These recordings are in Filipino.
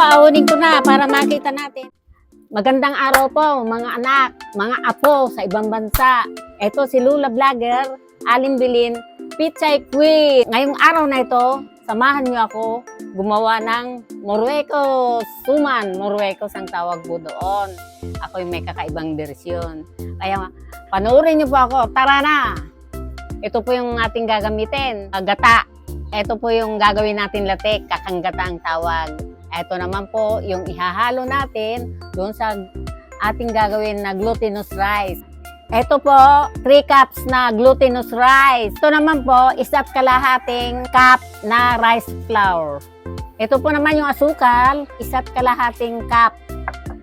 Aawunin ko na para makita natin. Magandang araw po mga anak, mga apo sa ibang bansa. Ito si Lula Vlogger, Aling Bilin, Pichay Queen. Ngayong araw na ito, samahan niyo ako gumawa ng Moruecos. Suman, Moruecos ang tawag po doon. Ako'y may kakaibang bersyon. Kaya panoorin niyo po ako. Tara na! Ito po yung ating gagamitin. Gata. Ito po yung gagawin natin latek. Kakanggata ang tawag. Ito naman po yung ihahalo natin doon sa ating gagawin na glutinous rice. Ito po, 3 cups na glutinous rice. Ito naman po, 1.5 cup na rice flour. Ito po naman yung asukal, 1.5 cup.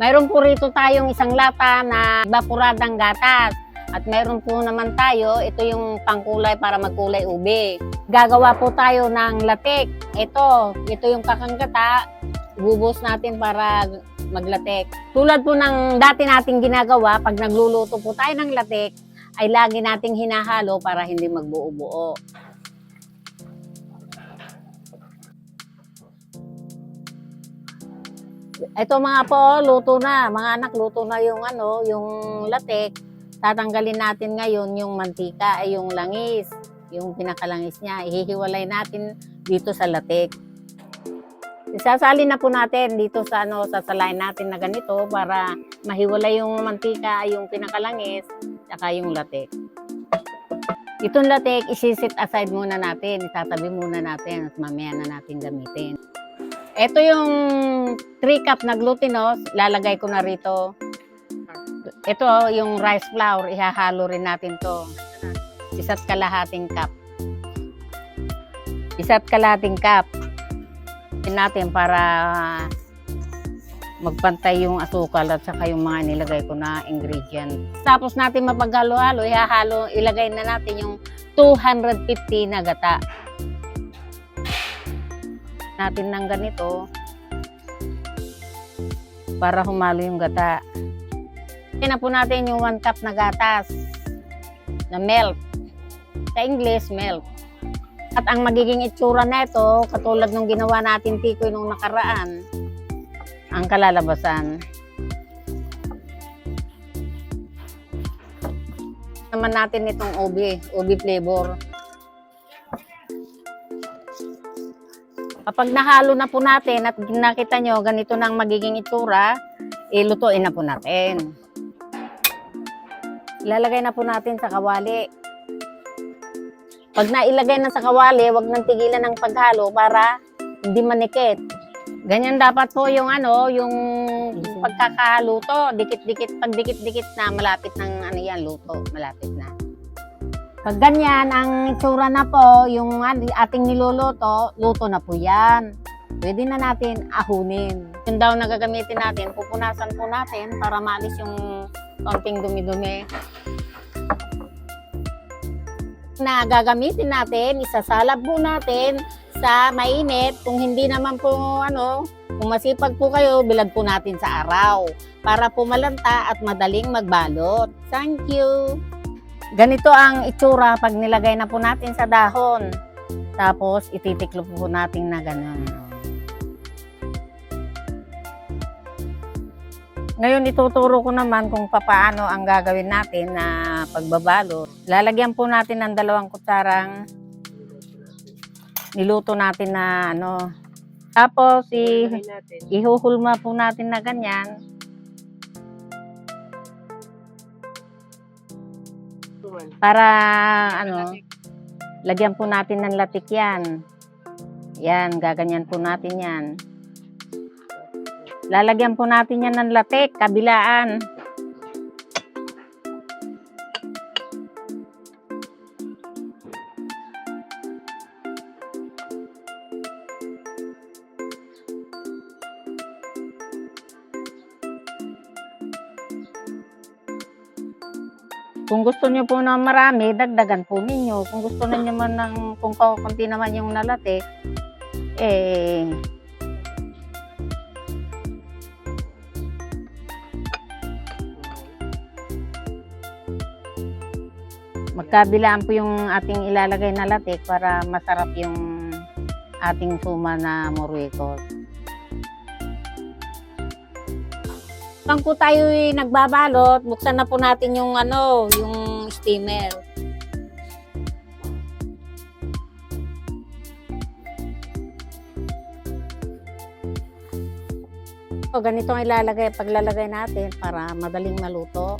Mayroon po rito tayong isang lata na evaporadang gatas. At mayroon po naman tayo, ito yung pangkulay para magkulay ube. Gagawa po tayo ng latek. Ito yung kakanggata. Bubos natin para maglatek. Tulad po ng dati nating ginagawa, pag nagluluto po tayo ng latek, ay lagi nating hinahalo para hindi magbuo-buo. Ito mga po, luto na. Mga anak, luto na yung yung latek. Tatanggalin natin ngayon yung mantika ay yung langis, yung pinakalangis niya. Ihihiwalay natin dito sa latek. Isasalin na po natin dito sa sasalain natin na ganito para mahiwalay yung mantika, yung pinakalangis, saka yung latek. Itong latek, isi-set aside muna natin, itatabi muna natin at mamaya na natin gamitin. Ito yung 3 cup na glutinous, lalagay ko na rito. Ito yung rice flour, ihahalo rin natin to. 1.5 cup. 1.5 cup. Natin para magpantay yung asukal at saka yung mga nilagay ko na ingredient. Tapos natin mapaghalo-halo, ilagay na natin yung 250 na gata. Natin ng ganito para humalo yung gata. Na po natin yung 1 cup na gatas na milk. Sa English, milk. At ang magiging itsura nito, katulad nung ginawa natin tikoy nung nakaraan, ang kalalabasan. Naman natin itong ubi flavor. Kapag nahalo na po natin at nakita nyo ganito na ang magiging itsura, ilutuin na po natin. Ilalagay na po natin sa kawali. Pag nailagay na sa kawali, wag nang tigilan ng paghalo para hindi manikit. Ganyan dapat po yung yung pagkakaluto. Dikit-dikit, pag dikit-dikit na, malapit ng yan, luto. Malapit na. Pag ganyan, ang itsura na po, yung ating niluluto, luto na po yan. Pwede na natin ahunin. Yung daw na gagamitin natin, pupunasan po natin para maalis yung konting dumi-dumi. Na gagamitin natin, isasalab po natin sa mainit. Kung hindi naman po kung masipag po kayo, bilad po natin sa araw para po malanta at madaling magbalot. Thank you! Ganito ang itsura pag nilagay na po natin sa dahon. Tapos ititiklo po natin na gano'n. Ngayon ituturo ko naman kung paano ang gagawin natin na pagbabalot. Lalagyan po natin ng 2 kutsarang niluto natin na Tapos ihuhulma po natin na ganyan. Para lagyan po natin ng latik yan. Yan, gaganyan po natin yan. Lalagyan po natin yan ng latek, kabilaan. Kung gusto niyo po na marami, dagdagan po ninyo. Kung gusto niyo man kung konti naman yung nalatek, magkabilaan po yung ating ilalagay na latik para masarap yung ating suma na Moruecos. Pang po tayo nagbabalot, buksan na po natin yung yung steamer. So, ganito ang paglalagay natin para madaling maluto.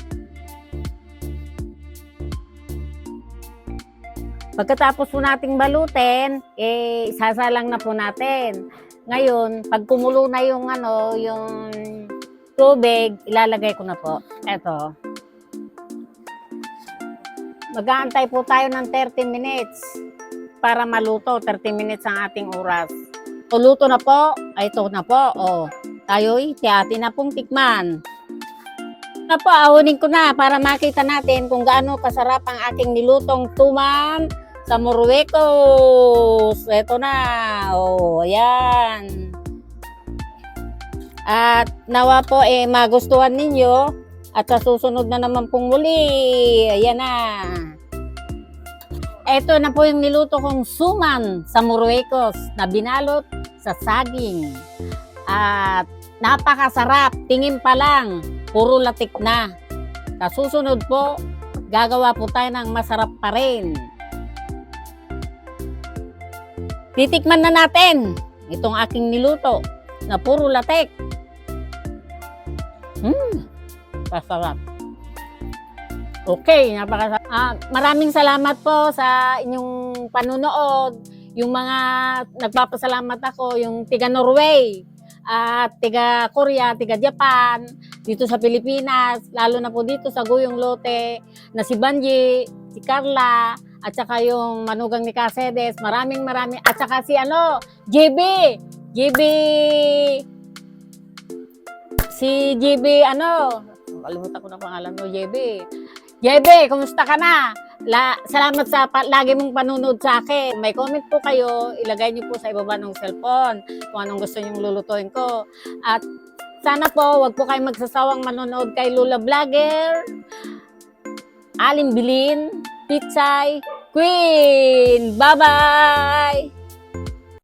Pagkatapos po nating balutin, isasalang na po natin. Ngayon, pag kumulo na yung yung tubig, ilalagay ko na po. Eto. Mag-aantay po tayo ng 30 minutes para maluto. 30 minutes ang ating oras. So, luto na po. Ito na po. Tayo'y tiyati na pong tikman. Na po, ahunin ko na para makita natin kung gaano kasarap ang aking nilutong tuman sa Marruecos. Ito na. Ayan. At nawa po magustuhan ninyo at sa susunod na naman pong muli. Ayan na. Ito na po yung niluto kong suman sa Marruecos na binalot sa saging. At napakasarap. Tingin pa lang, puro latik na. Sa susunod po, gagawa po tayo ng masarap pa rin. Titikman na natin itong aking niluto na puro latik. Pasarap. Okay, napakasarap. Maraming salamat po sa inyong panunood. Yung mga nagpapasalamat ako, yung tiga Norway, at tiga Korea, tiga Japan, dito sa Pilipinas, lalo na po dito sa Guyong Lote, na si Banji, si Carla, at saka yung manugang ni Caceres, maraming, at saka si JB, si JB, kalimutan ko na pangalan mo, JB, kumusta ka na? Salamat sa lagi mong panunood sa akin. May comment po kayo, ilagay niyo po sa ibaba ng cellphone kung anong gusto niyong lulutuin ko. At sana po, wag po kayo magsasawang manonood kay Lula Vlogger, Aling Bilin, Pitsay Queen. Bye-bye!